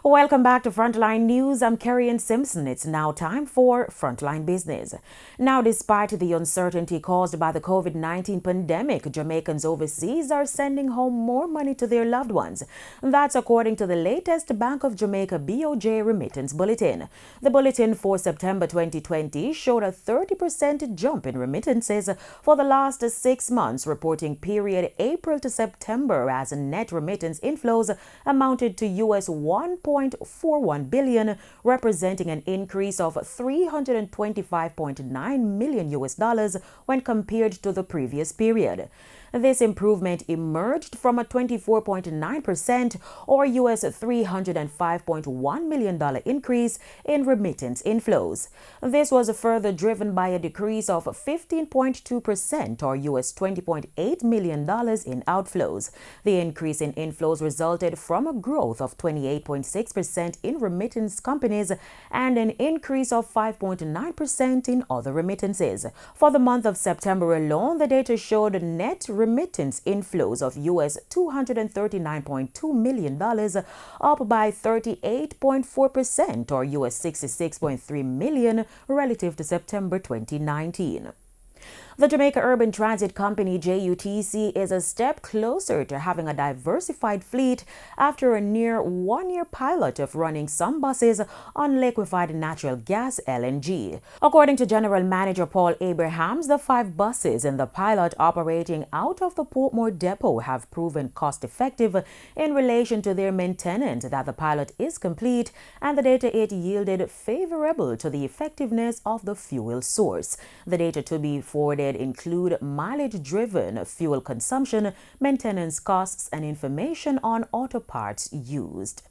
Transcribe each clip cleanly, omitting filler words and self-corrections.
Welcome back to Frontline News. I'm Kerry Simpson. It's now time for Frontline Business. Now, despite the uncertainty caused by the COVID-19 pandemic, Jamaicans overseas are sending home more money to their loved ones. That's according to the latest Bank of Jamaica BOJ remittance bulletin. The bulletin for September 2020 showed a 30% jump in remittances for the last 6 months, reporting period April to September as net remittance inflows amounted to US $1.41 billion, representing an increase of $325.9 million when compared to the previous period. This improvement emerged from a 24.9% or US $305.1 million increase in remittance inflows. This was further driven by a decrease of 15.2% or US $20.8 million in outflows. The increase in inflows resulted from a growth of 28.6% in remittance companies and an increase of 5.9% in other remittances. For the month of September alone, the data showed net remittance inflows of US $239.2 million, up by 38.4% or US $66.3 million relative to September 2019. The Jamaica Urban Transit Company, JUTC, is a step closer to having a diversified fleet after a near one-year pilot of running some buses on liquefied natural gas (LNG). According to General Manager Paul Abrahams, the 5 buses in the pilot operating out of the Portmore depot have proven cost-effective in relation to their maintenance, that the pilot is complete, and the data it yielded favorable to the effectiveness of the fuel source. The data to be forwarded include mileage-driven fuel consumption, maintenance costs, and information on auto parts used.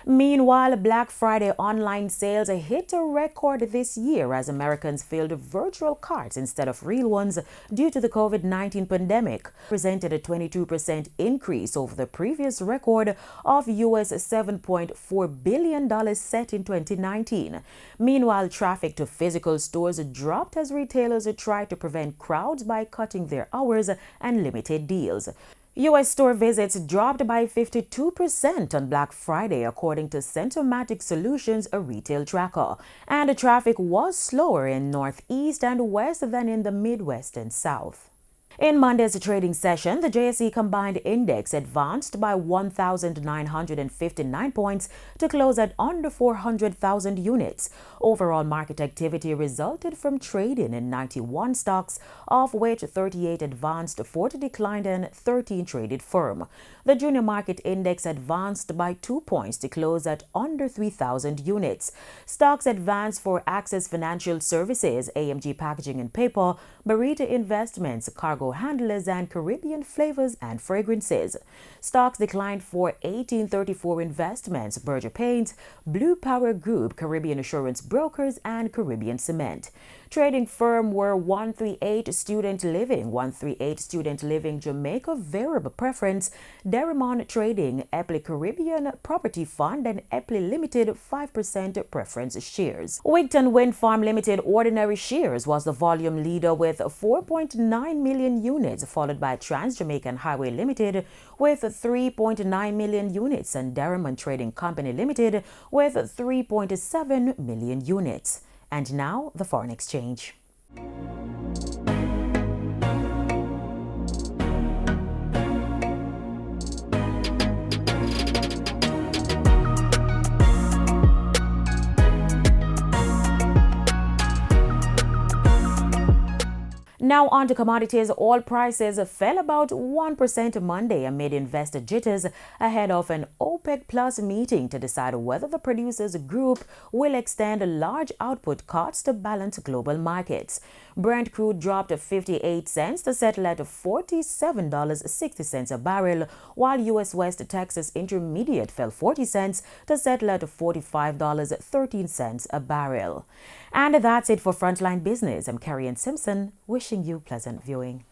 Meanwhile, Black Friday online sales hit a record this year as Americans filled virtual carts instead of real ones due to the COVID-19 pandemic, presented a 22% increase over the previous record of US $7.4 billion set in 2019. Meanwhile, traffic to physical stores dropped as retailers tried to prevent crowds by cutting their hours and limited deals. U.S. store visits dropped by 52% on Black Friday, according to Centomatic Solutions, a retail tracker. And traffic was slower in Northeast and West than in the Midwest and South. In Monday's trading session, the JSE Combined Index advanced by 1,959 points to close at under 400,000 units. Overall market activity resulted from trading in 91 stocks, of which 38 advanced, 40 declined, and 13 traded firm. The Junior Market Index advanced by 2 points to close at under 3,000 units. Stocks advanced for Access Financial Services, AMG Packaging and Paper, Barita Investments, Cargo Handlers, and Caribbean Flavors and Fragrances. Stocks declined for 1834 Investments, Berger Paints, Blue Power Group, Caribbean Assurance Brokers, and Caribbean Cement. Trading firm were 138 Student Living Jamaica Variable Preference, Derimon Trading, Epley Caribbean Property Fund, and Epley Limited 5% preference shares. Wigton Wind Farm Limited ordinary shares was the volume leader with 4.9 million units, followed by Trans Jamaican Highway Limited with 3.9 million units and Derimon Trading Company Limited with 3.7 million units. And now, the foreign exchange. Now on to commodities. Oil prices fell about 1% Monday amid investor jitters ahead of an OPEC Plus meeting to decide whether the producers group will extend large output cuts to balance global markets. Brent crude dropped 58 cents to settle at $47.60 a barrel, while U.S. West Texas Intermediate fell 40 cents to settle at $45.13 a barrel. And that's it for Frontline Business. I'm Kerry Simpson, wishing you pleasant viewing.